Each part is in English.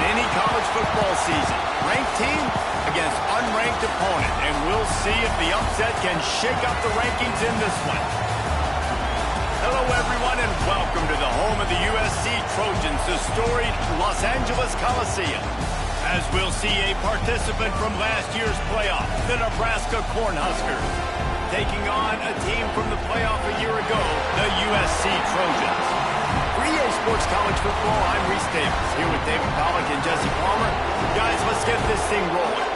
any college football season. Ranked team against unranked opponent, and we'll see if the upset can shake up the rankings in this one. Hello, everyone, and welcome to the home of the USC Trojans, the storied Los Angeles Coliseum. As we'll see a participant from last year's playoff, the Nebraska Cornhuskers, taking on a team from the playoff a year ago, the USC Trojans. For EA Sports College Football, I'm Reese Davis, here with David Pollack and Jesse Palmer. Guys, let's get this thing rolling.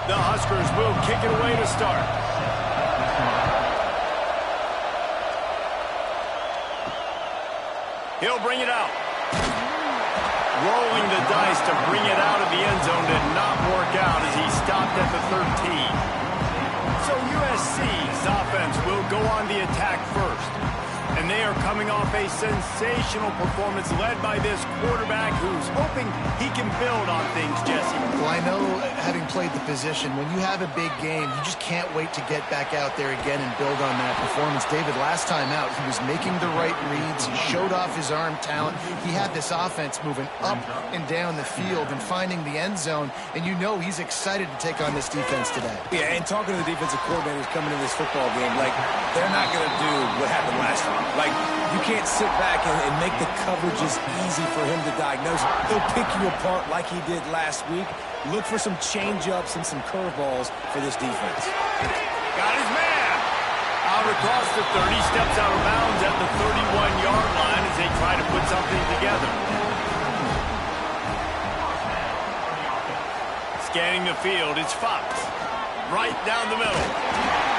The Huskers will kick it away to start. He'll bring it out. Rolling the dice to bring it out of the end zone did not work out as he stopped at the 13. So USC's offense will go on the attack first. And they are coming off a sensational performance led by this quarterback who's hoping he can build on things, Jesse. Well, I know, having played the position, when you have a big game, you just can't wait to get back out there again and build on that performance. David, last time out, he was making the right reads. He showed off his arm talent. He had this offense moving up and down the field and finding the end zone. And you know he's excited to take on this defense today. Yeah, and talking to the defensive coordinators coming in this football game, like, they're not going to do what happened last time. Like, you can't sit back and make the coverages easy for him to diagnose. He'll pick you apart like he did last week. Look for some change-ups and some curveballs for this defense. Got his man. Out across the 30, steps out of bounds at the 31-yard line as they try to put something together. Scanning the field, it's Fox. Right down the middle.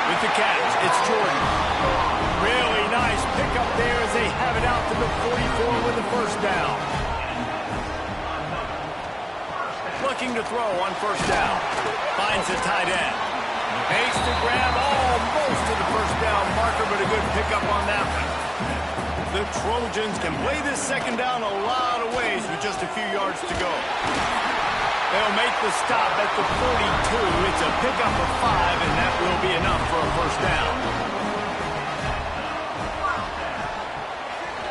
With the catch, it's Jordan. Really nice pickup there as they have it out to the 44 with the first down. Looking to throw on first down. Finds the tight end. Makes the grab almost to the first down marker, but a good pickup on that one. The Trojans can play this second down a lot of ways with just a few yards to go. They'll make the stop at the 42. It's a pickup of 5, and that will be enough for a first down.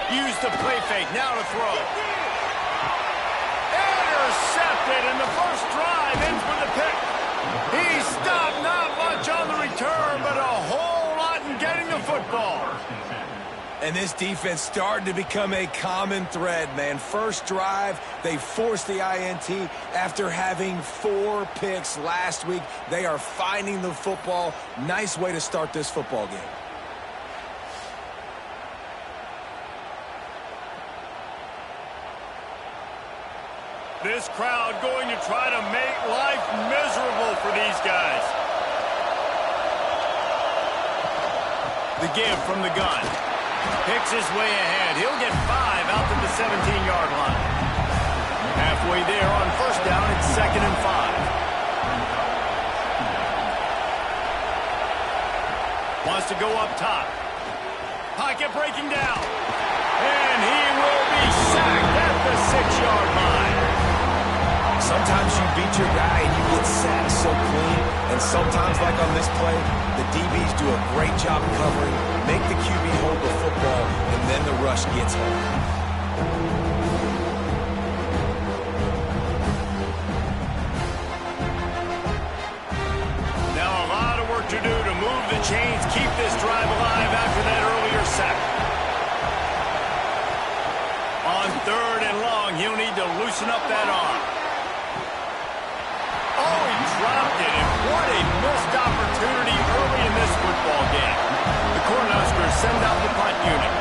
Use the play fake, now to throw. Intercepted, and the first drive ends with a pick. He stopped, not much on the return, but a whole lot in getting the football. And this defense started to become a common thread, man. First drive, they forced the INT after having 4 picks last week. They are finding the football. Nice way to start this football game. This crowd going to try to make life miserable for these guys. The give from the gun. Picks his way ahead. He'll get 5 out to the 17-yard line. Halfway there on first down, it's 2nd and 5. Wants to go up top. Pocket breaking down. And he will be sacked at the 6-yard line. Sometimes you beat your guy and you get sacked so clean, and sometimes, like on this play, the DBs do a great job covering, make the QB hold the football, and then the rush gets home. Now a lot of work to do to move the chains, keep this drive alive after that earlier sack. On 3rd and long, he'll need to loosen up that arm. Oh, he dropped it, and what a missed opportunity early in this football game. The Cornhuskers send out the punt unit.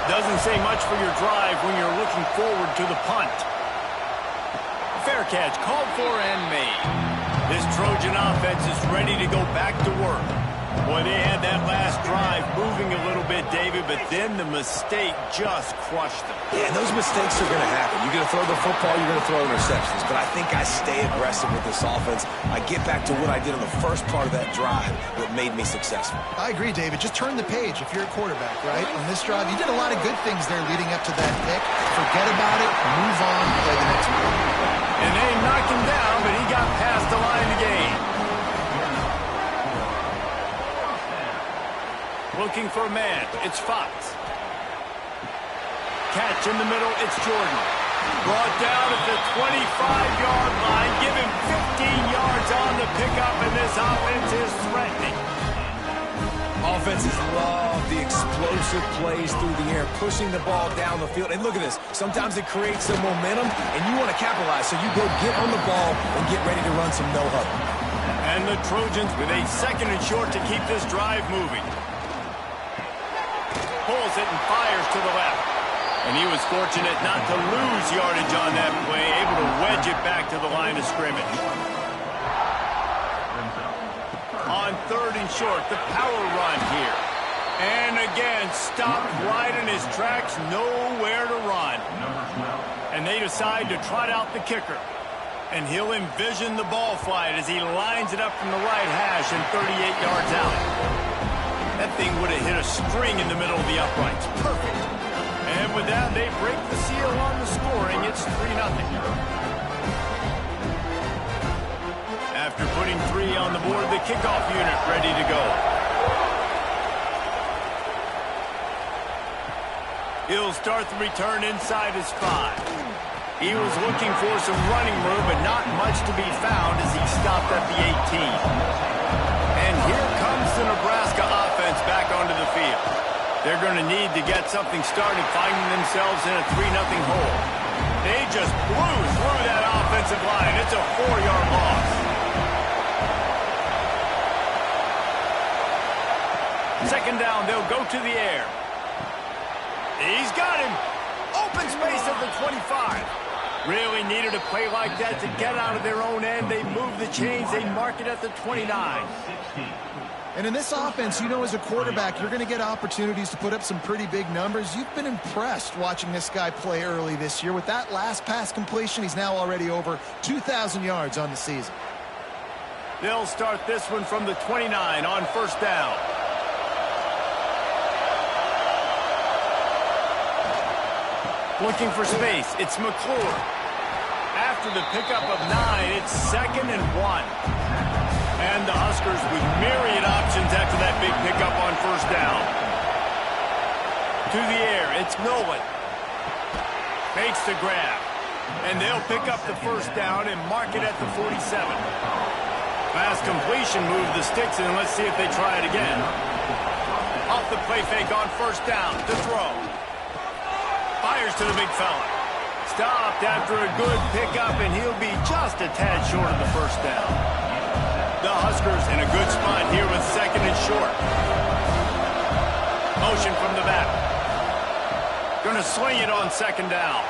Doesn't say much for your drive when you're looking forward to the punt. Fair catch, called for and made. This Trojan offense is ready to go back to work. Well, they had that last drive moving a little bit, David, but then the mistake just crushed them. Yeah, and those mistakes are going to happen. You're going to throw the football, you're going to throw interceptions. But I think I stay aggressive with this offense. I get back to what I did on the first part of that drive that made me successful. I agree, David. Just turn the page if you're a quarterback, right? On this drive, you did a lot of good things there leading up to that pick. Forget about it, move on, play the next one. And they knocked him down, but he got past the line of the game. Looking for a man. It's Fox. Catch in the middle. It's Jordan. Brought down at the 25-yard line. Give him 15 yards on the pickup, and this offense is threatening. Offenses love the explosive plays through the air, pushing the ball down the field. And look at this. Sometimes it creates some momentum, and you want to capitalize. So you go get on the ball and get ready to run some no-huddle. And the Trojans with a 2nd and short to keep this drive moving. Pulls it and fires to the left. And he was fortunate not to lose yardage on that play, able to wedge it back to the line of scrimmage. On 3rd and short, the power run here. And again, stopped right in his tracks, nowhere to run. And they decide to trot out the kicker. And he'll envision the ball flight as he lines it up from the right hash and 38 yards out. That thing would have hit a string in the middle of the uprights. Perfect. And with that, they break the seal on the scoring. It's 3-0. After putting 3 on the board, the kickoff unit ready to go. He'll start the return inside his 5. He was looking for some running room, but not much to be found as he stopped at the 18. And here comes the Nebraska offense back onto the field. They're going to need to get something started, finding themselves in a 3-0 hole. They just blew through that offensive line. It's a 4-yard loss. Second down, they'll go to the air. He's got him. Open space at the 25. Really needed a play like that to get out of their own end. They move the chains. They mark it at the 29. And in this offense, you know, as a quarterback, you're going to get opportunities to put up some pretty big numbers. You've been impressed watching this guy play early this year. With that last pass completion, he's now already over 2,000 yards on the season. They'll start this one from the 29 on 1st down. Looking for space. It's McClure. After the pickup of 9, it's 2nd and 1. And the Huskers with myriad options after that big pickup on 1st down. To the air, it's Nolan. Fakes the grab. And they'll pick up the 1st down and mark it at the 47. Fast completion, move the sticks, and let's see if they try it again. Off the play fake on 1st down to throw. Fires to the big fella. Stopped after a good pickup, and he'll be just a tad short of the 1st down. The Huskers in a good spot here with 2nd and short. Motion from the back. Gonna swing it on 2nd down.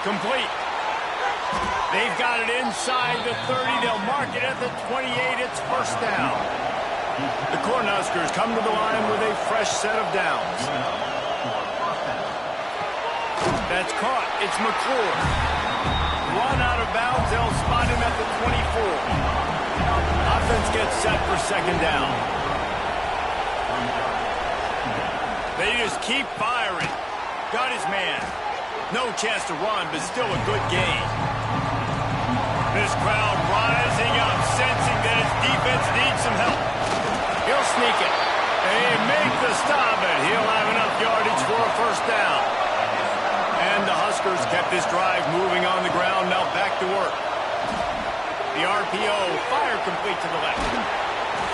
Complete. They've got it inside the 30. They'll mark it at the 28. It's 1st down. The Cornhuskers come to the line with a fresh set of downs. That's caught. It's McClure. Run out of bounds. They'll spot him at the 24. Offense gets set for 2nd down. They just keep firing. Got his man. No chance to run, but still a good game. This crowd rising up, sensing that his defense needs some help. He'll sneak it. They make the stop, but he'll have enough yardage for a 1st down. And the Huskers kept this drive moving on the ground, now back to work. The RPO, fire complete to the left.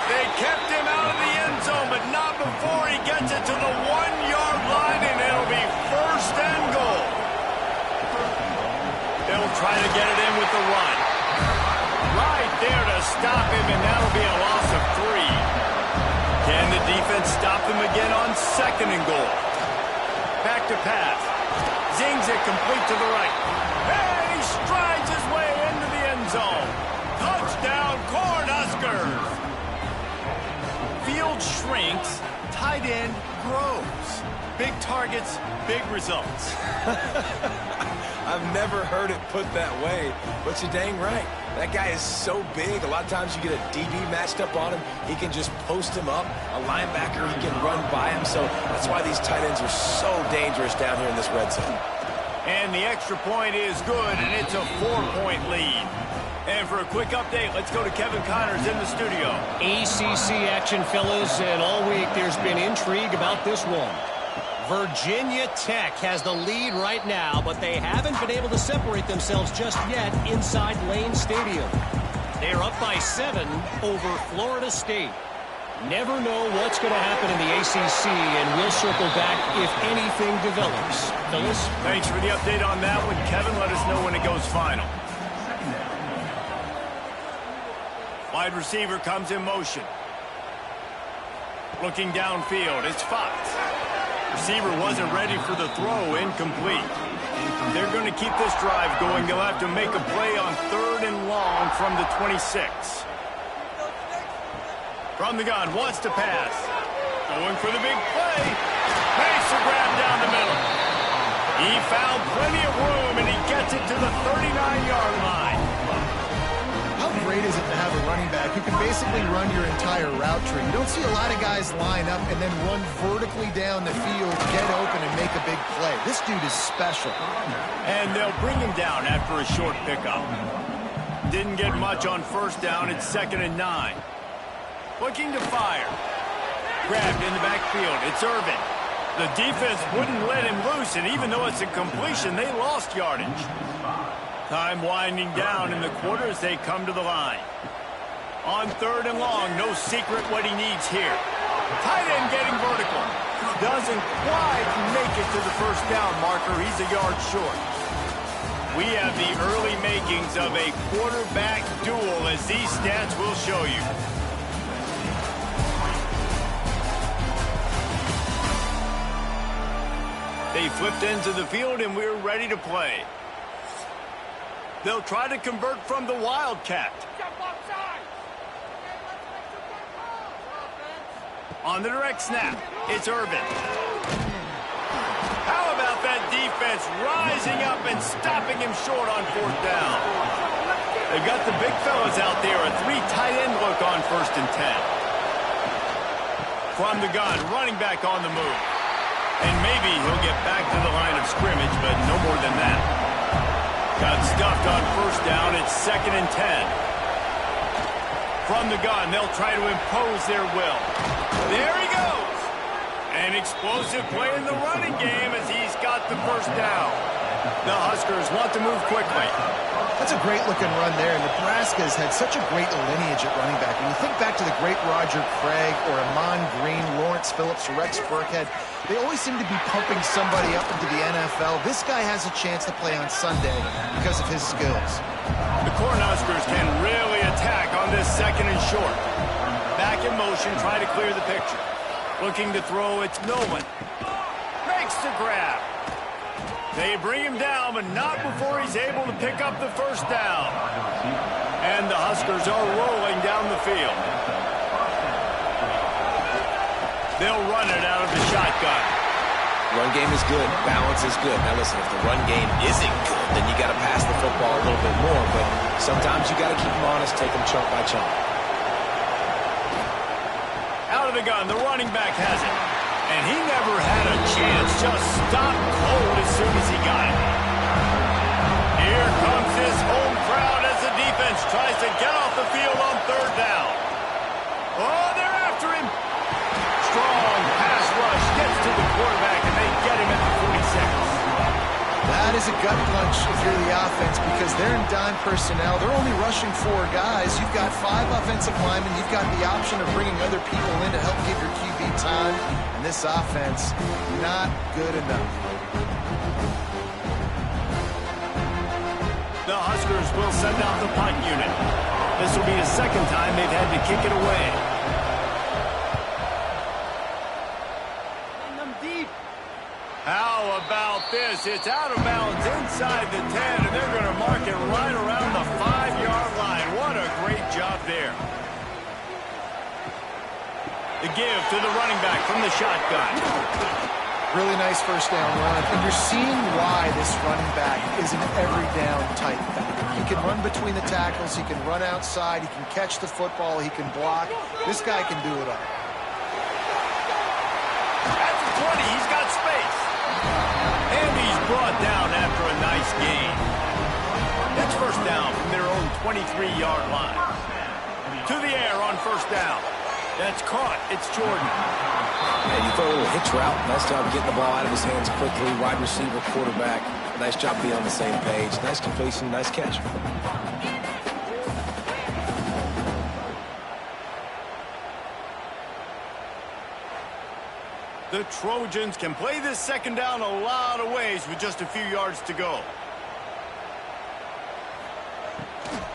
They kept him out of the end zone, but not before he gets it to the 1-yard line, and it'll be 1st and goal. They'll try to get it in with the run. Right there to stop him, and that'll be a loss of 3. Can the defense stop them again on 2nd and goal? Back to pass. Zings it complete to the right. And he strides his way into the end zone. Touchdown, Cornhuskers! shrinks, tight end grows. Big targets, big results. I've never heard it put that way, but you're dang right. That guy is so big, a lot of times you get a DB matched up on him. He can just post him up. A linebacker, he can run by him. So that's why these tight ends are so dangerous down here in this red zone. And the extra point is good, and it's a 4-point lead. And for a quick update, let's go to Kevin Connors in the studio. ACC action, fellas, and all week there's been intrigue about this one. Virginia Tech has the lead right now, but they haven't been able to separate themselves just yet inside Lane Stadium. They're up by 7 over Florida State. Never know what's going to happen in the ACC, and we'll circle back if anything develops. Phyllis? Thanks for the update on that one, Kevin. Let us know when it goes final. Wide receiver comes in motion. Looking downfield, it's Fox. Receiver wasn't ready for the throw, incomplete. They're going to keep this drive going. They'll have to make a play on 3rd and long from the 26. From the gun, wants to pass. Going for the big play. Makes a grab down the middle. He found plenty of room, and he gets it to the 39-yard line. How great is it to have a running back who can basically run your entire route tree? You don't see a lot of guys line up and then run vertically down the field, get open, and make a big play. This dude is special. And they'll bring him down after a short pickup. Didn't get much on 1st down. It's 2nd and 9. Looking to fire. Grabbed in the backfield. It's Irvin. The defense wouldn't let him loose, and even though it's a completion, they lost yardage. Time winding down in the quarter as they come to the line. On 3rd and long, no secret what he needs here. Tight end getting vertical. Doesn't quite make it to the 1st down marker. He's a yard short. We have the early makings of a quarterback duel, as these stats will show you. They flipped into the field, and we're ready to play. They'll try to convert from the Wildcat. On the direct snap, it's Irvin. How about that defense rising up and stopping him short on 4th down? They've got the big fellas out there, a 3 tight end look on 1st and 10. From the gun, running back on the move. And maybe he'll get back to the line of scrimmage, but no more than that. Got stuffed on 1st down. It's 2nd and 10. From the gun, they'll try to impose their will. There he goes. An explosive play in the running game as he's got the 1st down. The Huskers want to move quickly. That's a great-looking run there. Nebraska's had such a great lineage at running back. When you think back to the great Roger Craig or Amon Green, Lawrence Phillips, Rex Burkhead, they always seem to be pumping somebody up into the NFL. This guy has a chance to play on Sunday because of his skills. The Cornhuskers can really attack on this 2nd and short. Back in motion, try to clear the picture. Looking to throw, it's Nolan. Makes the grab. They bring him down, but not before he's able to pick up the 1st down. And the Huskers are rolling down the field. They'll run it out of the shotgun. Run game is good. Balance is good. Now listen, if the run game isn't good, then you got to pass the football a little bit more. But sometimes you got to keep them honest, take them chunk by chunk. Out of the gun, the running back has it. And he never had a chance, just stopped cold as soon as he got it. Here comes his home crowd as the defense tries to get off the field on 3rd down. Oh, they're after him. Strong pass rush gets to the quarterback, and they get him at the 46. That is a gut punch if you're the offense because they're in dime personnel. They're only rushing 4 guys. You've got 5 offensive linemen. You've got the option of bringing other people in to help give your QB time. And this offense, not good enough. The Huskers will send out the punt unit. This will be the 2nd time they've had to kick it away. How about this? It's out of bounds inside the 10, and they're going to mark it right around the 5-yard line. What a great job there. The give to the running back from the shotgun. Really nice first down run. And you're seeing why this running back is an every down type back. He can run between the tackles. He can run outside. He can catch the football. He can block. This guy can do it all. At the 20, he's got space. And he's brought down after a nice gain. That's first down from their own 23-yard line. To the air on first down. That's caught. It's Jordan. And you throw a little hitch route. Nice job getting the ball out of his hands quickly. Wide receiver, quarterback. Nice job being on the same page. Nice completion, nice catch. The Trojans can play this second down a lot of ways with just a few yards to go.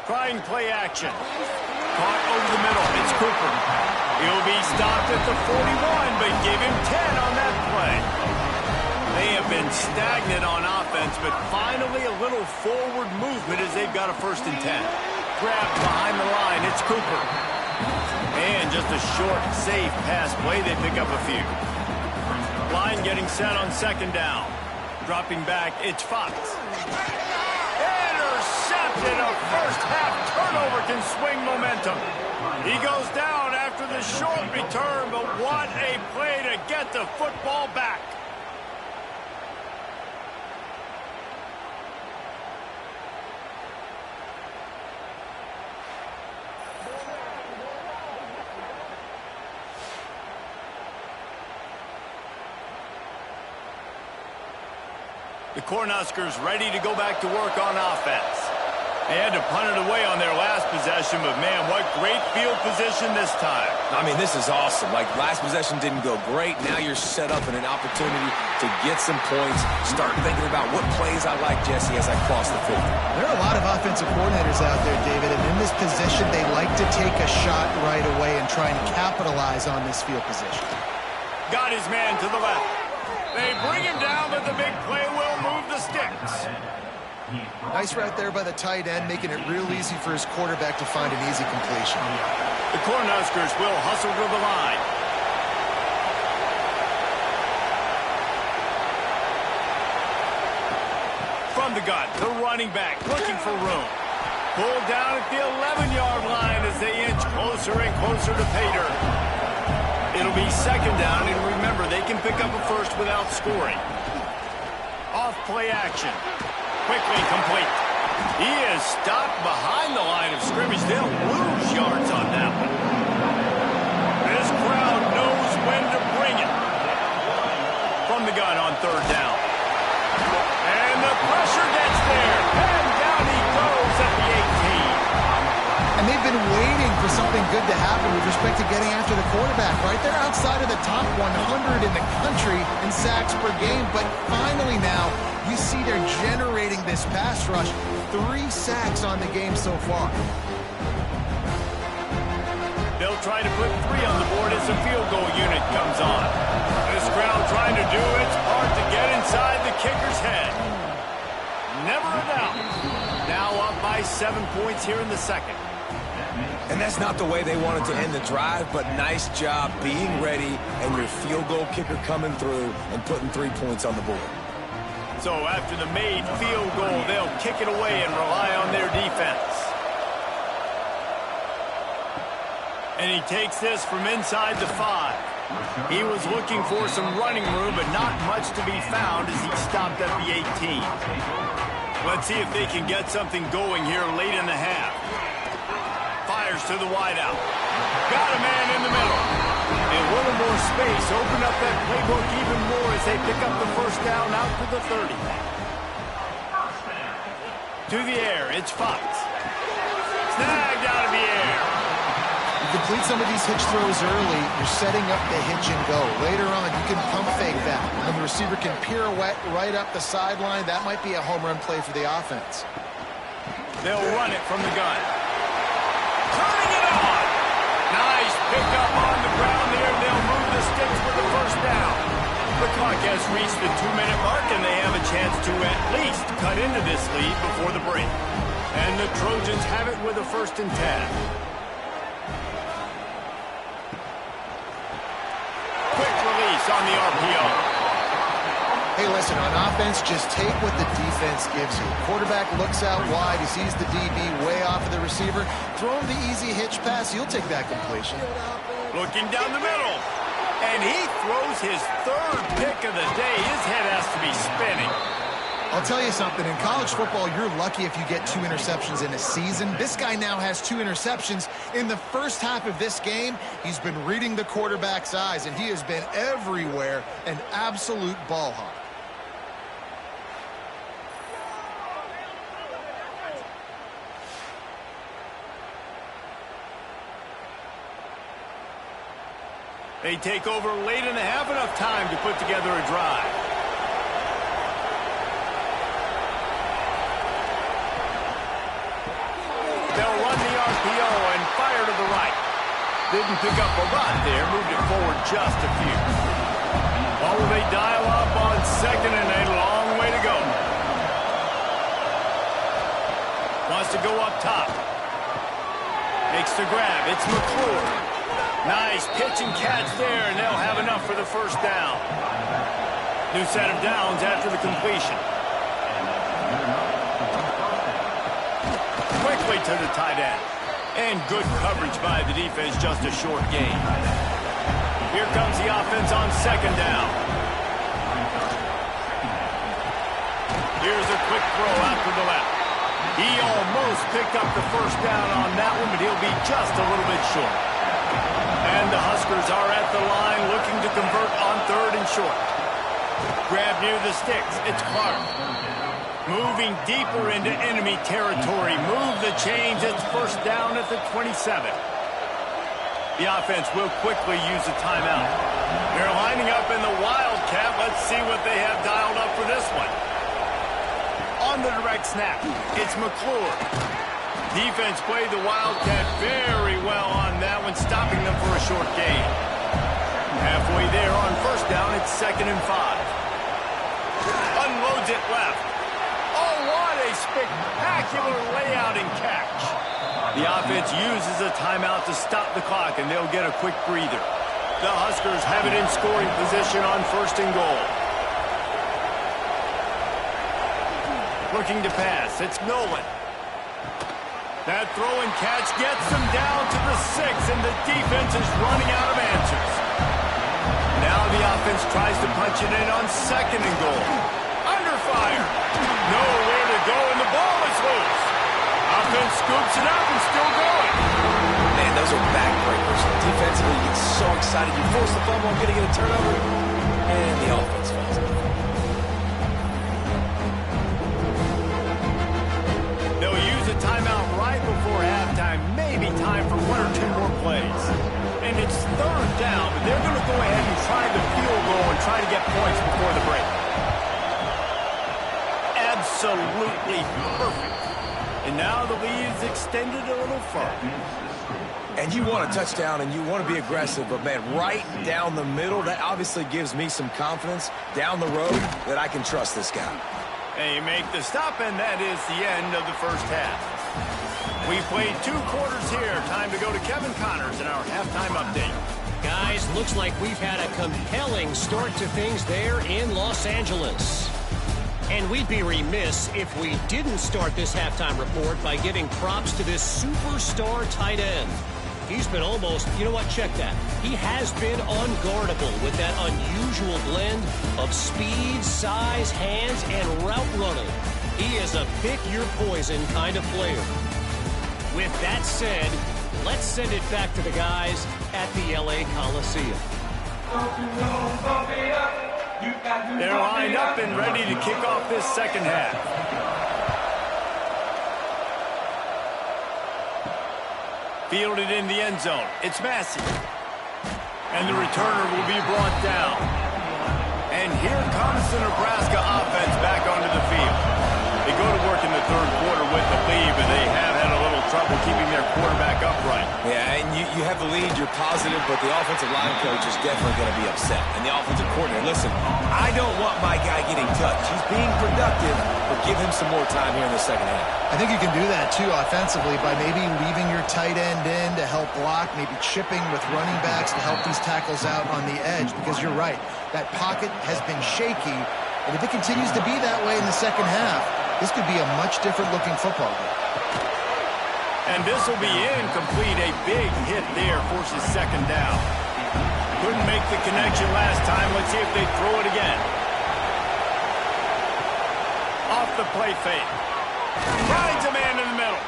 Trying play action. Caught over the middle. It's Cooper. He'll be stopped at the 41, but give him 10 on that play. They have been stagnant on offense, but finally a little forward movement as they've got a 1st and 10. Grabbed behind the line. It's Cooper. And just a short, safe pass play. They pick up a few. Line getting set on second down. Dropping back, it's Fox. Intercepted. A first-half turnover can swing momentum. He goes down after the short return, but what a play to get the football back. The Cornhuskers ready to go back to work on offense. They had to punt it away on their last possession, but man, what great field position this time. I mean, this is awesome. Like, last possession didn't go great. Now you're set up in an opportunity to get some points. Start thinking about what plays I like, Jesse, as I cross the field. There are a lot of offensive coordinators out there, David, and in this position, they like to take a shot right away and try and capitalize on this field position. Got his man to the left. They bring him down, but the big play will move the sticks. Nice right there by the tight end, making it real easy for his quarterback to find an easy completion. The Cornhuskers will hustle to the line. From the gun, the running back looking for room. Pulled down at the 11-yard line as they inch closer and closer to pay dirt. It'll be second down, and remember, they can pick up a first without scoring. Off play action. Quickly complete. He is stopped behind the line of scrimmage. They'll lose yards on that one. This crowd knows when to bring it. From the gun on third down. And the pressure gets there. And down he goes at the 18. And they've been waiting for something good to happen with respect to getting after the quarterback, right? They're outside of the top 100 in the country in sacks per game, but finally now you see they're generating this pass rush. 3 sacks on the game so far. They'll try to put 3 on the board as the field goal unit comes on. This crowd trying to do its part to get inside the kicker's head. Never a doubt. Now up by 7 points here in the second. And that's not the way they wanted to end the drive, but nice job being ready and your field goal kicker coming through and putting 3 points on the board. So after the made field goal, they'll kick it away and rely on their defense. And he takes this from inside the 5. He was looking for some running room, but not much to be found as he stopped at the 18. Let's see if they can get something going here late in the half. Fires to the wideout. Got a man in the middle. A little more space. Open up that playbook even more as they pick up the first down out to the 30. To the air, it's Fox. Snagged out of the air. You complete some of these hitch throws early, you're setting up the hitch and go. Later on, you can pump fake that. And the receiver can pirouette right up the sideline. That might be a home run play for the offense. They'll run it from the gun. Turning it on. Nice pickup on the ground there. They'll move the sticks for the first down. The clock has reached the 2-minute mark, and they have a chance to at least cut into this lead before the break. And the Trojans have it with a 1st and 10. on the RPO. Hey, listen, on offense, just take what the defense gives you. Quarterback looks out wide. He sees the DB way off of the receiver. Throw him the easy hitch pass. He'll take that completion. Looking down the middle. And he throws his third pick of the day. His head has to be spinning. I'll tell you something. In college football, you're lucky if you get 2 interceptions in a season. This guy now has 2 interceptions. In the first half of this game, he's been reading the quarterback's eyes, and he has been everywhere, an absolute ball hawk. They take over late in the half, enough time to put together a drive. They'll run the RPO and fire to the right. Didn't pick up a lot there, moved it forward just a few. Well, they dial up on second and a long way to go. Wants to go up top. Makes the grab. It's McClure. Nice pitch and catch there, and they'll have enough for the first down. New set of downs after the completion. Quickly to the tight end. And good coverage by the defense, just a short gain. Here comes the offense on second down. Here's a quick throw out to the left. He almost picked up the first down on that one, but he'll be just a little bit short. And the Huskers are at the line looking to convert on third and short. Grab near the sticks. It's Clark. Moving deeper into enemy territory. Move the chains. It's first down at the 27. The offense will quickly use a timeout. They're lining up in the Wildcat. Let's see what they have dialed up for this one. On the direct snap, it's McClure. Defense played the Wildcat very well on that one, stopping them for a short gain. Halfway there on first down, it's 2nd and 5. Unloads it left. Oh, what a spectacular layout and catch. The offense uses a timeout to stop the clock, and they'll get a quick breather. The Huskers have it in scoring position on 1st and goal. Looking to pass, it's Nolan. That throw and catch gets them down to the 6, and the defense is running out of answers. Now the offense tries to punch it in on 2nd and goal. Under fire. Nowhere to go, and the ball is loose. Offense scoops it up and still going. Man, those are backbreakers. Defensively, you get so excited. You force the fumble on getting a turnover, and the offense falls out. They'll use a timeout right before halftime. Maybe time for 1 or 2 more plays. And it's third down, but they're going to go ahead and try the field goal and try to get points before the break. Absolutely perfect. And now the lead is extended a little further. And you want a touchdown, and you want to be aggressive, but, man, right down the middle, that obviously gives me some confidence down the road that I can trust this guy. They make the stop, and that is the end of the first half. We played 2 quarters here. Time to go to Kevin Connors in our halftime update. Guys, looks like we've had a compelling start to things there in Los Angeles. And we'd be remiss if we didn't start this halftime report by giving props to this superstar tight end. He's been almost, you know what, check that. He has been unguardable with that unusual blend of speed, size, hands, and route running. He is a pick-your-poison kind of player. With that said, let's send it back to the guys at the LA Coliseum. They're lined up and ready to kick off this second half. Fielded in the end zone. It's Massey. And the returner will be brought down. And here comes the Nebraska offense back onto the field. They go to work in the third quarter with the lead, but they have had a little trouble keeping their quarterback upright. Yeah, and you have the lead, you're positive, but the offensive line coach is definitely going to be upset. And the offensive coordinator, listen, I don't want my guy getting touched. He's being productive, but give him some more time here in the second half. I think you can do that, too, offensively, by maybe leaving your tight end in to help block, maybe chipping with running backs to help these tackles out on the edge, because you're right. That pocket has been shaky, and if it continues to be that way in the second half, this could be a much different-looking football game. And this will be incomplete. A big hit there forces second down. Couldn't make the connection last time. Let's see if they throw it again. Off the play fake. Finds a man in the middle.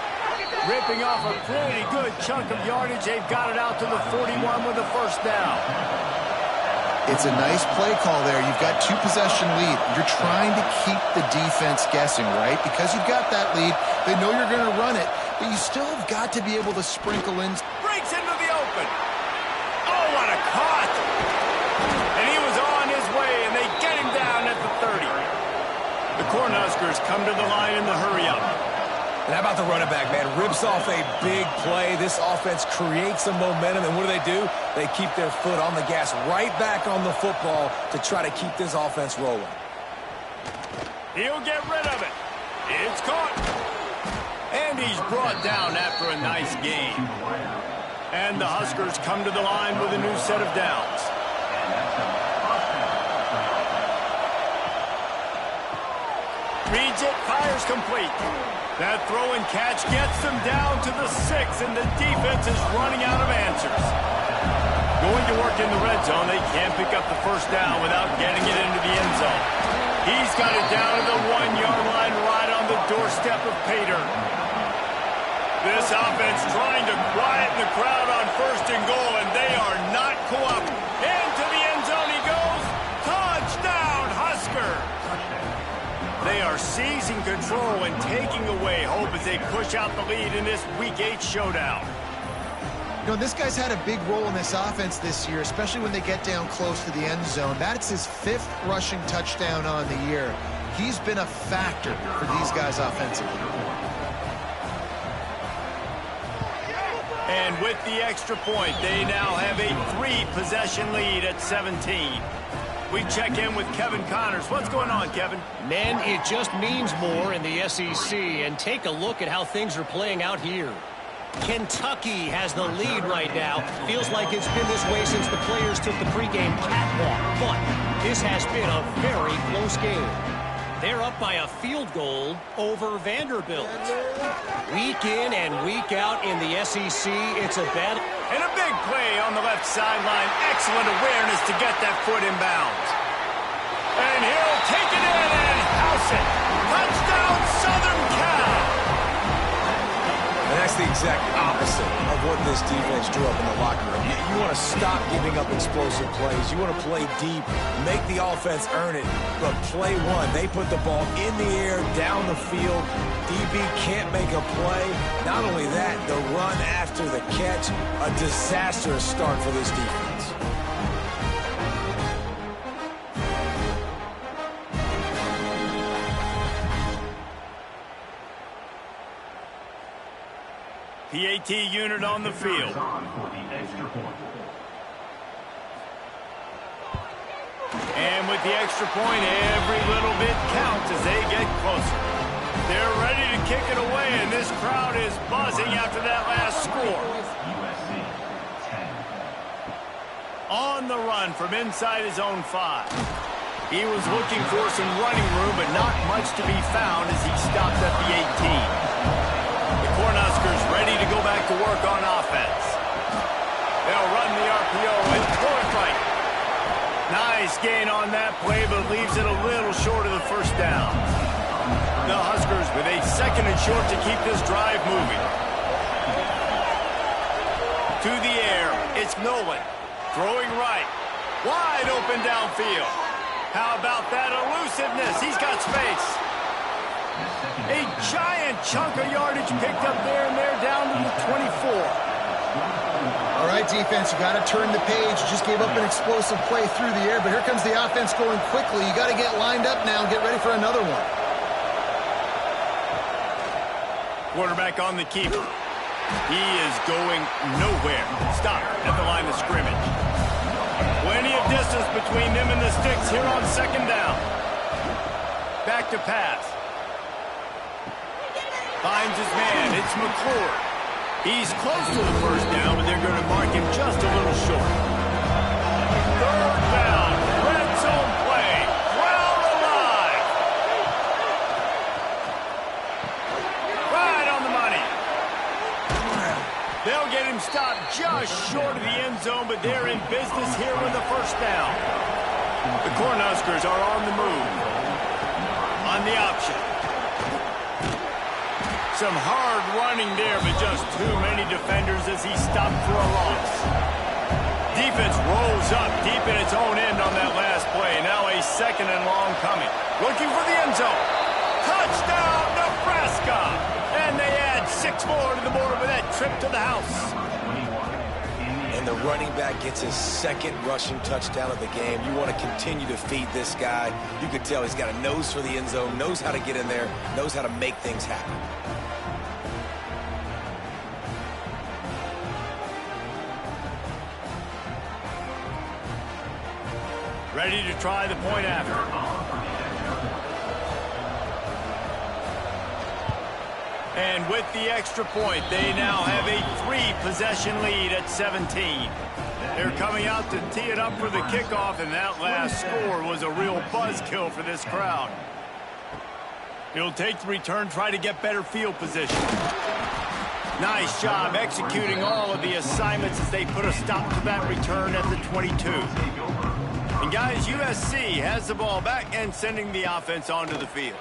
Ripping off a pretty good chunk of yardage. They've got it out to the 41 with a first down. It's a nice play call there. You've got two-possession lead. You're trying to keep the defense guessing, right? Because you've got that lead. They know you're going to run it, but you still have got to be able to sprinkle in. Breaks into the open. Oh, what a cut. And he was on his way, and they get him down at the 30. The Cornhuskers come to the line in the hurry-up. And how about the running back, man? Rips off a big play. This offense creates some momentum, and what do? They keep their foot on the gas right back on the football to try to keep this offense rolling. He'll get rid of it. It's caught. And he's brought down after a nice gain. And the Huskers come to the line with a new set of downs. Reads it, fires complete. That throw and catch gets them down to the 6, and the defense is running out of answers. Going to work in the red zone, they can't pick up the first down without getting it into the end zone. He's got it down to the 1-yard line right on the doorstep of Pater. This offense trying to quieten the crowd on first and goal, and they are not cooperating. Into the end zone he goes. Touchdown, Huskers! They are seizing control and taking away hope as they push out the lead in this Week 8 showdown. You know, this guy's had a big role in this offense this year, especially when they get down close to the end zone. That's his 5th rushing touchdown on the year. He's been a factor for these guys offensively. And with the extra point, they now have a 3-possession lead at 17. We check in with Kevin Connors. What's going on, Kevin? Men, it just means more in the SEC, and take a look at how things are playing out here. Kentucky has the lead right now. Feels like it's been this way since the players took the pregame catwalk, but this has been a very close game. They're up by a field goal over Vanderbilt. Week in and week out in the SEC, it's a battle. And a big play on the left sideline. Excellent awareness to get that foot in bounds. And he'll take it in and house it. Touchdown, Southern Cal. And that's the exact opposite of what this defense drew up in the locker room. You want to stop giving up explosive plays. You want to play deep, make the offense earn it. But play one, they put the ball in the air, down the field. DB can't make a play. Not only that, the run after the catch, a disastrous start for this defense. PAT unit on the field. And with the extra point, every little bit counts as they get closer. They're ready to kick it away, and this crowd is buzzing after that last score. On the run from inside his own 5. He was looking for some running room, but not much to be found as he stopped at the 18. Cornhuskers ready to go back to work on offense. They'll run the RPO and throw it right. Nice gain on that play, but leaves it a little short of the first down. The Huskers with a 2nd and short to keep this drive moving. To the air, it's Nolan. Throwing right. Wide open downfield. How about that elusiveness? He's got space. A giant chunk of yardage picked up there, and they're down to the 24. All right, defense, you got to turn the page. You just gave up an explosive play through the air, but here comes the offense going quickly. You got to get lined up now and get ready for another one. Quarterback on the keeper. He is going nowhere. Stop at the line of scrimmage. Plenty of distance between them and the sticks here on 2nd down. Back to pass. Finds his man. It's McClure. He's close to the first down, but they're going to mark him just a little short. Third down. Red zone play. Crowd alive. Right on the money. They'll get him stopped just short of the end zone, but they're in business here with the first down. The Cornhuskers are on the move. On the option. Some hard running there, but just too many defenders as he stopped for a loss. Defense rolls up deep in its own end on that last play. Now a second and long coming. Looking for the end zone. Touchdown, Nebraska! And they add 6 more to the board with that trip to the house. And the running back gets his second rushing touchdown of the game. You want to continue to feed this guy. You can tell he's got a nose for the end zone, knows how to get in there, knows how to make things happen. Ready to try the point after. And with the extra point, they now have a 3-possession lead at 17. They're coming out to tee it up for the kickoff, and that last score was a real buzzkill for this crowd. He'll take the return, try to get better field position. Nice job executing all of the assignments as they put a stop to that return at the 22. And guys, USC has the ball back and sending the offense onto the field.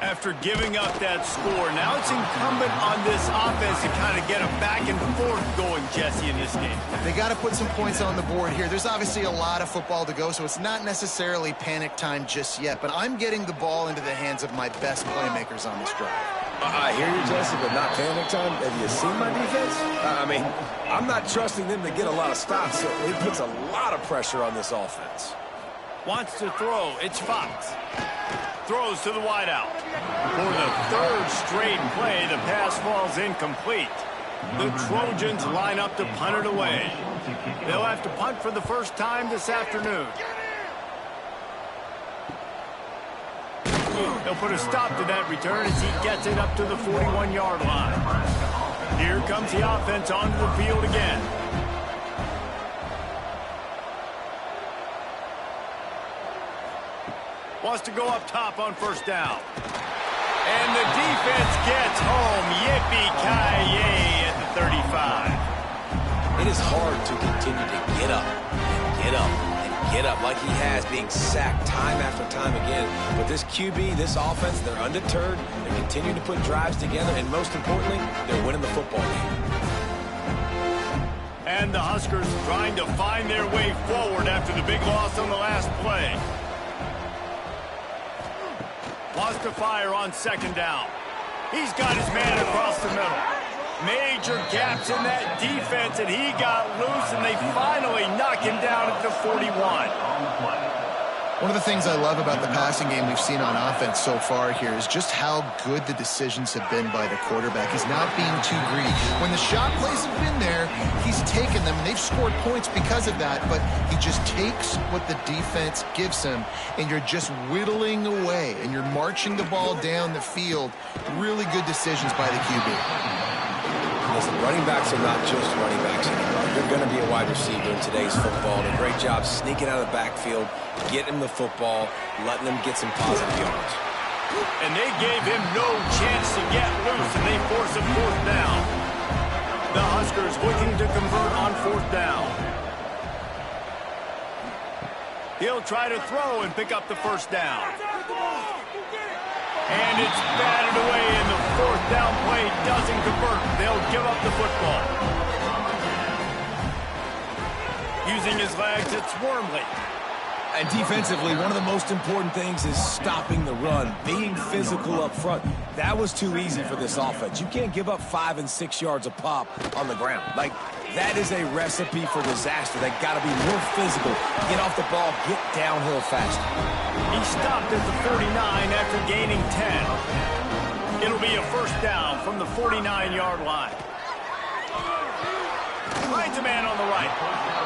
After giving up that score, now it's incumbent on this offense to kind of get a back and forth going, Jesse, in this game. They got to put some points on the board here. There's obviously a lot of football to go, so it's not necessarily panic time just yet, but I'm getting the ball into the hands of my best playmakers on this drive. I hear you, Jesse, but not panic time. Have you seen my defense? I mean, I'm not trusting them to get a lot of stops, so it puts a lot of pressure on this offense. Wants to throw. It's Fox. Throws to the wideout. For the third straight play, the pass falls incomplete. The Trojans line up to punt it away. They'll have to punt for the first time this afternoon. They'll put a stop to that return as he gets it up to the 41-yard line. Here comes the offense onto the field again. Wants to go up top on first down. And the defense gets home. Yippee-ki-yay at the 35. It is hard to continue to get up and get up and get up like he has, being sacked time after time again. But this QB, this offense, they're undeterred. They're continuing to put drives together, and most importantly, they're winning the football game. And the Huskers trying to find their way forward after the big loss on the last play. Wants to fire on second down. He's got his man across the middle. Major gaps in that defense, and he got loose, and they finally knock him down at the 41. One of the things I love about the passing game we've seen on offense so far here is just how good the decisions have been by the quarterback. He's not being too greedy. When the shot plays have been there, he's taken them, and they've scored points because of that, but he just takes what the defense gives him, and you're just whittling away, and you're marching the ball down the field. Really good decisions by the QB. Listen, running backs are not just running backs anymore. You're going to be a wide receiver in today's football. And a great job sneaking out of the backfield, getting him the football, letting him get some positive yards. And they gave him no chance to get loose, and they force a fourth down. The Huskers looking to convert on fourth down. He'll try to throw and pick up the first down. And it's batted away, and the fourth down play doesn't convert. They'll give up the football. Using his legs, it's Wormley. And defensively, one of the most important things is stopping the run, being physical up front. That was too easy for this offense. You can't give up 5 and 6 yards a pop on the ground. Like, that is a recipe for disaster. They got to be more physical, get off the ball, get downhill faster. He stopped at the 49 after gaining 10. It'll be a first down from the 49-yard line. Finds a man on the right.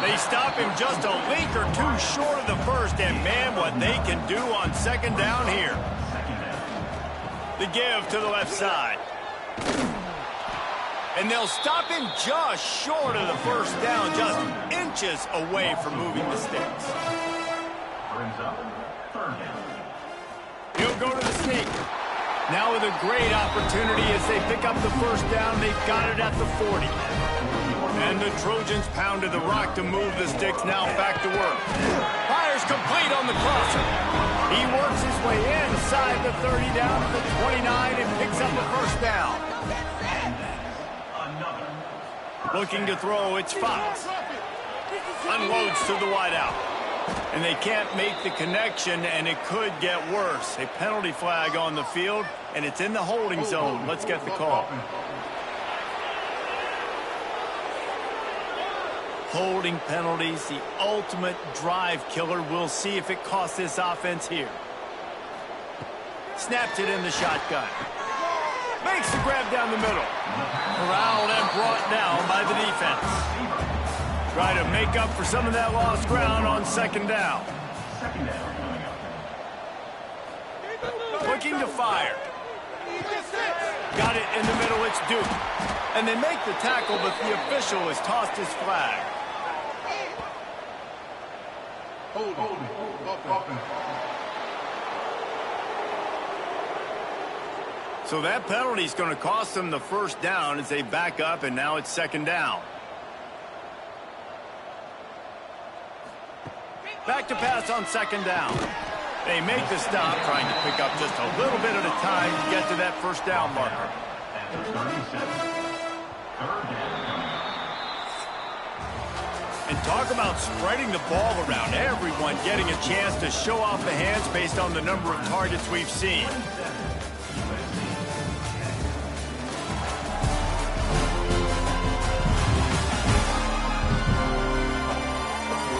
They stop him just a link or two short of the first, and man, what they can do on second down here. The give to the left side. And they'll stop him just short of the first down, just inches away from moving the sticks. Brings up third down. He'll go to the sneak. Now with a great opportunity as they pick up the first down, they've got it at the 40. And the Trojans pounded the rock to move the sticks, now back to work. Fires complete on the crosser. He works his way inside the 30 down to the 29 and picks up the first down. Looking to throw, it's Fox. Unloads to the wideout. And they can't make the connection, and it could get worse. A penalty flag on the field, and it's in the holding zone. Let's get the call. Holding penalties, the ultimate drive killer. We'll see if it costs this offense here. Snaps it in the shotgun. Makes the grab down the middle. Corralled and brought down by the defense. Try to make up for some of that lost ground on second down. Looking to fire. Got it in the middle, it's Duke. And they make the tackle, but the official has tossed his flag. So that penalty is going to cost them the first down as they back up, and now it's second down. Back to pass on second down. They make the stop, trying to pick up just a little bit at a time to get to that first down marker. And talk about spreading the ball around. Everyone getting a chance to show off the hands based on the number of targets we've seen.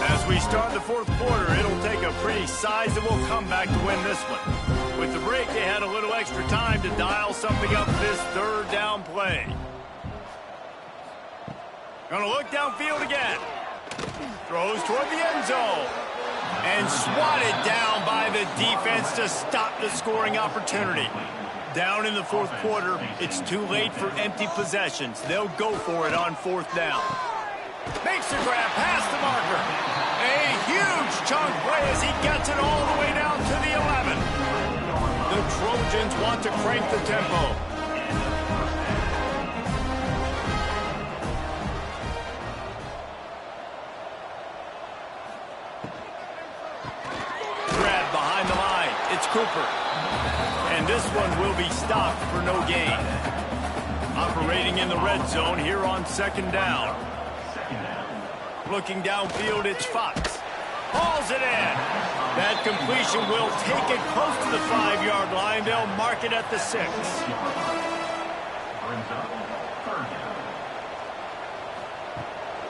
As we start the fourth quarter, it'll take a pretty sizable comeback to win this one. With the break, they had a little extra time to dial something up for this third down play. Gonna look downfield again. Throws toward the end zone. And swatted down by the defense to stop the scoring opportunity. Down in the fourth quarter, it's too late for empty possessions. They'll go for it on fourth down. Makes the grab past the marker. A huge chunk play as he gets it all the way down to the 11. The Trojans want to crank the tempo. Grab behind the line. It's Cooper. And this one will be stopped for no gain. Operating in the red zone here on second down. Looking downfield, it's Fox. Hauls it in. That completion will take it close to the 5-yard line. They'll mark it at the 6.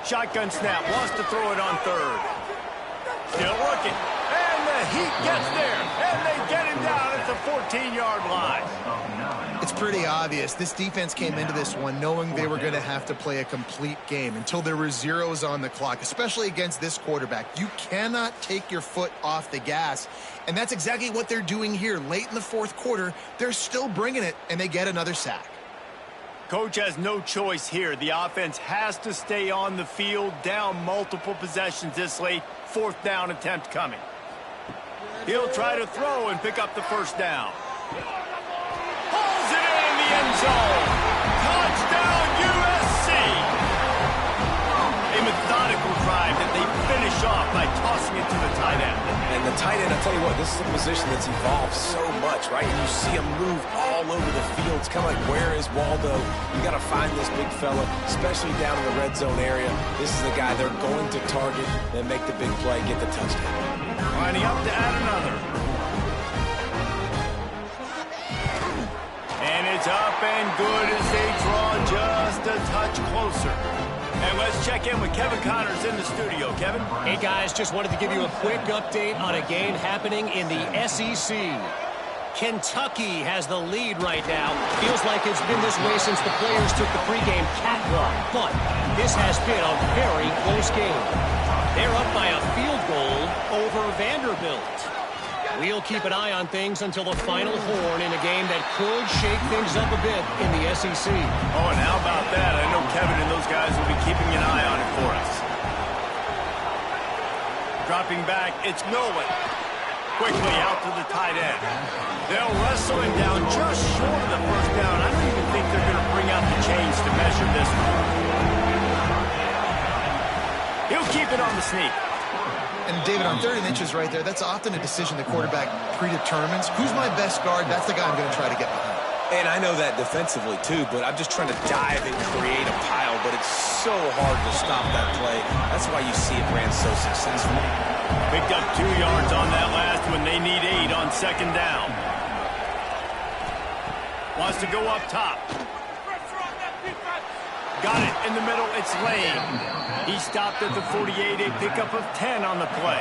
Shotgun snap. Wants to throw it on third. Still looking. And the heat gets there. And they get him down at the 14-yard line. It's pretty obvious. This defense came into this one knowing they were going to have to play a complete game until there were zeros on the clock, especially against this quarterback. You cannot take your foot off the gas, and that's exactly what they're doing here. Late in the fourth quarter, they're still bringing it, and they get another sack. Coach has no choice here. The offense has to stay on the field, down multiple possessions this late. Fourth down attempt coming. He'll try to throw and pick up the first down. Pulls it in the end zone. Touchdown, USC. A methodical drive that they finish off by tossing it to the tight end. And the tight end, I'll tell you what, this is a position that's evolved so much, right? And you see him move all over the field. It's kind of like, where is Waldo? You got to find this big fella, especially down in the red zone area. This is the guy they're going to target and make the big play, get the touchdown. Lining up to add another. And it's up and good as they draw just a touch closer. And let's check in with Kevin Connors in the studio. Kevin? Hey, guys, just wanted to give you a quick update on a game happening in the SEC. Kentucky has the lead right now. Feels like it's been this way since the players took the pregame catwalk. But this has been a very close game. They're up by a field goal over Vanderbilt. We'll keep an eye on things until the final horn in a game that could shake things up a bit in the SEC. Oh, and how about that? I know Kevin and those guys will be keeping an eye on it for us. Dropping back, it's Nolan. Quickly out to the tight end. They'll wrestle him down just short of the first down. I don't even think they're going to bring out the chains to measure this one. He'll keep it on the sneak. And David, on 3rd and inches right there, that's often a decision the quarterback predetermines. Who's my best guard? That's the guy I'm going to try to get behind. And I know that defensively, too, but I'm just trying to dive and create a pile, but it's so hard to stop that play. That's why you see it ran so successfully. Picked up 2 yards on that last one. They need 8 on 2nd down. Wants to go up top. Got it in the middle. It's Lane. He stopped at the 48, a pickup of 10 on the play.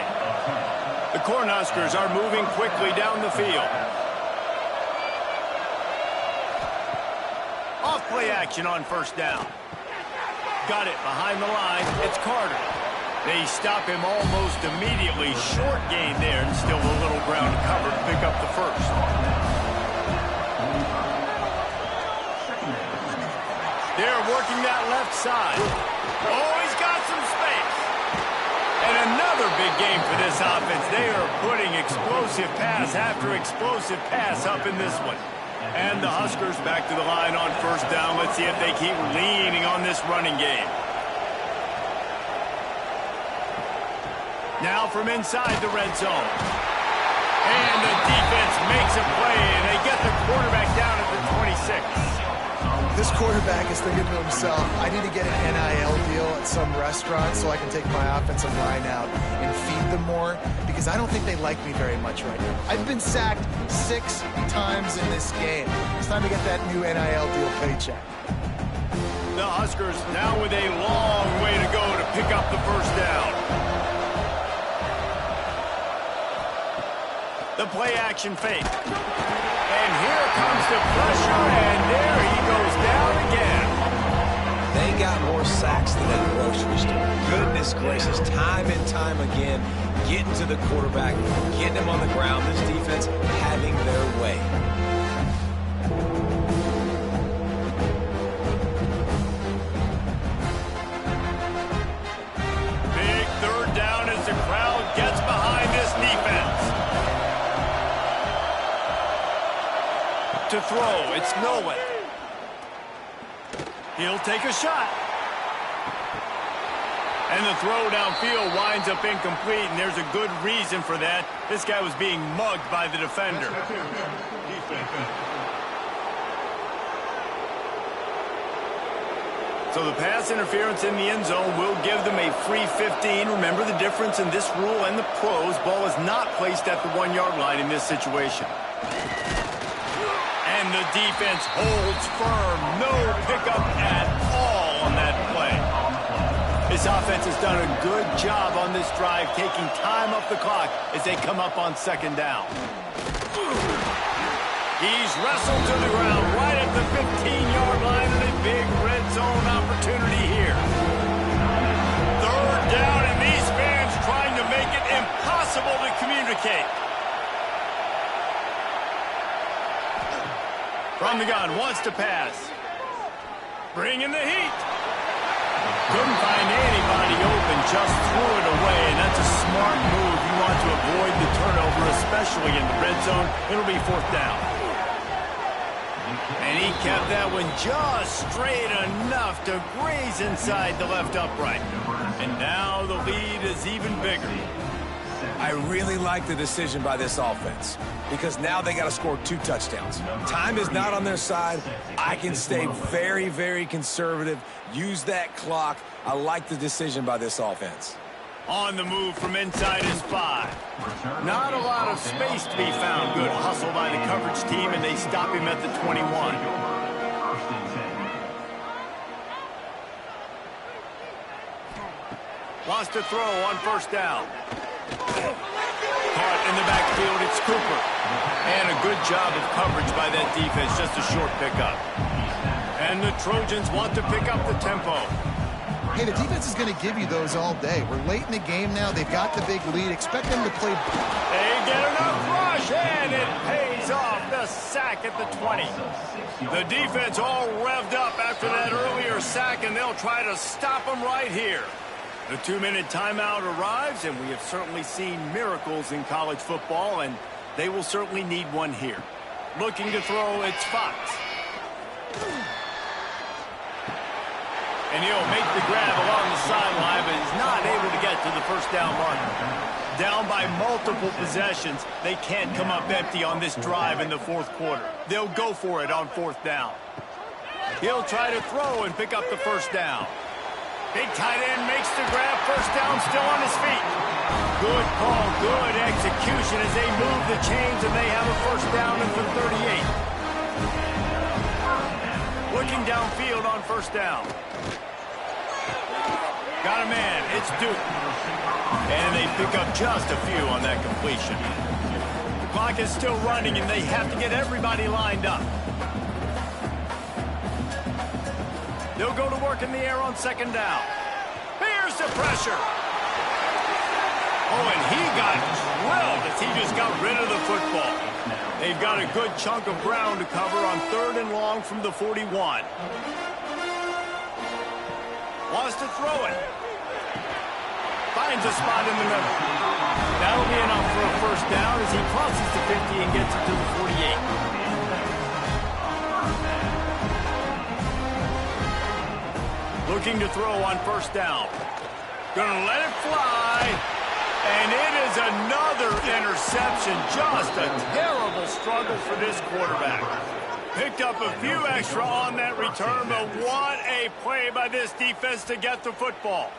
The Cornhuskers are moving quickly down the field. Off play action on 1st down. Got it behind the line. It's Carter. They stop him almost immediately. Short gain there and still a little ground cover to pick up the 1st. They're working that left side. Oh, he's got some space. And another big game for this offense. They are putting explosive pass after explosive pass up in this one. And the Huskers back to the line on 1st down. Let's see if they keep leaning on this running game. Now from inside the red zone. And the defense makes a play, and they get the quarterback down at the 26. This quarterback is thinking to himself, I need to get an NIL deal at some restaurant so I can take my offensive line out and feed them more, because I don't think they like me very much right now. I've been sacked 6 times in this game. It's time to get that new NIL deal paycheck. The Huskers now with a long way to go to pick up the 1st down. The play action fake. And here comes the pressure, and there he goes down again. They got more sacks than a grocery store. Goodness gracious, time and time again, getting to the quarterback, getting him on the ground. This defense having their way. Big 3rd down as the crowd gets behind this defense. To throw, it's Nolan. He'll take a shot. And the throw downfield winds up incomplete, and there's a good reason for that. This guy was being mugged by the defender. So the pass interference in the end zone will give them a free 15. Remember the difference in this rule and the pros. Ball is not placed at the 1-yard line in this situation. And the defense holds firm. No pickup at all on that play. This offense has done a good job on this drive, taking time off the clock as they come up on 2nd down. He's wrestled to the ground right at the 15-yard line, and a big red zone opportunity here. 3rd down, and these fans trying to make it impossible to communicate. From the gun, wants to pass. Bringing the heat. Couldn't find anybody open, just threw it away, and that's a smart move. You want to avoid the turnover, especially in the red zone. It'll be 4th down. And he kept that one just straight enough to graze inside the left upright. And now the lead is even bigger. I really like the decision by this offense, because now they got to score 2 touchdowns. Time is not on their side. I can stay very, very conservative, use that clock. I like the decision by this offense. On the move from inside is 5. Not a lot of space to be found. Good hustle by the coverage team, and they stop him at the 21. Wants to throw on 1st down. Caught in the backfield, it's Cooper. And a good job of coverage by that defense, just a short pickup. And the Trojans want to pick up the tempo. Hey, the defense is going to give you those all day. We're late in the game now. They've got the big lead. Expect them to play. They get enough rush, and it pays off. The sack at the 20. The defense all revved up after that earlier sack, and they'll try to stop them right here. The 2-minute timeout arrives, and we have certainly seen miracles in college football, and they will certainly need one here. Looking to throw, it's Fox. And he'll make the grab along the sideline, but he's not able to get to the first down marker. Down by multiple possessions, they can't come up empty on this drive in the fourth quarter. They'll go for it on fourth down. He'll try to throw and pick up the first down. Big tight end makes the grab, first down, still on his feet. Good call, good execution as they move the chains, and they have a first down at the 38. Looking downfield on first down. Got a man, it's Duke. And they pick up just a few on that completion. The clock is still running, and they have to get everybody lined up. They'll go to work in the air on second down. Here's the pressure. Oh, and he got drilled as he just got rid of the football. They've got a good chunk of ground to cover on third and long from the 41. Wants to throw it. Finds a spot in the middle. That'll be enough for a first down as he crosses the 50 and gets it to the 48. Looking to throw on first down. Gonna let it fly. And it is another interception. Just a terrible struggle for this quarterback. Picked up a few extra on that return, but what a play by this defense to get the football.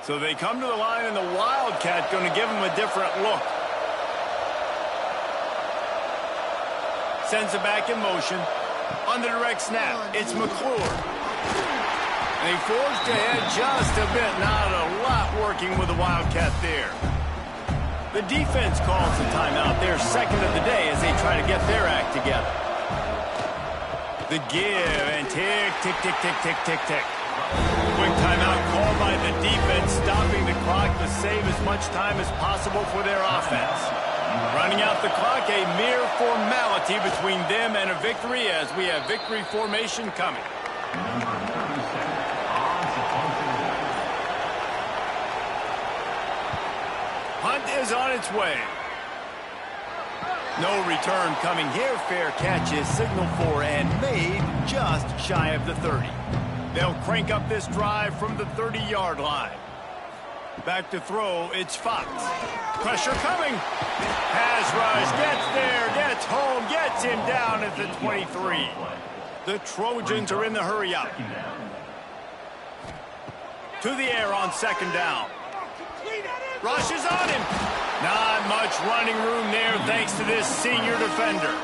So they come to the line, and the Wildcat going to give them a different look. Sends it back in motion. On the direct snap, it's McClure. They forged ahead just a bit. Not a lot working with the Wildcat there. The defense calls the timeout. Their second of the day as they try to get their act together. The give, and tick, tick, tick, tick, tick, tick, tick. Quick timeout called by the defense, stopping the clock to save as much time as possible for their offense. Running out the clock, a mere formality between them and a victory as we have victory formation coming. Hunt is on its way. No return coming here. Fair catch is signaled for and made just shy of the 30. They'll crank up this drive from the 30-yard line. Back to throw, it's Fox. Pressure coming. Pass rush, gets there, gets home, gets him down at the 23. The Trojans are in the hurry-up. To the air on second down. Rush is on him. Not much running room there thanks to this senior defender.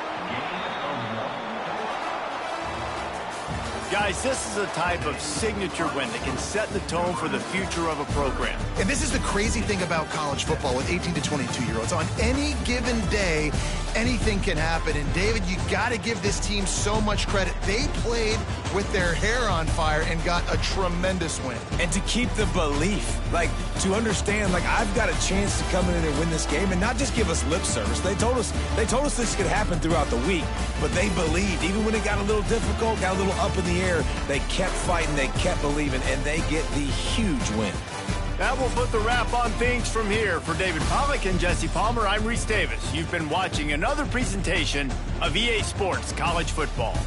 Guys, this is a type of signature win that can set the tone for the future of a program. And this is the crazy thing about college football with 18 to 22-year-olds. On any given day, anything can happen. And, David, you got to give this team so much credit. They played with their hair on fire and got a tremendous win. And to keep the belief, to understand, I've got a chance to come in and win this game and not just give us lip service. They told us this could happen throughout the week, but they believed. Even when it got a little difficult, got a little up in the air, they kept fighting, they kept believing, and they get the huge win. That will put the wrap on things from here. For David Pollack and Jesse Palmer, I'm Reese Davis. You've been watching another presentation of EA Sports College Football.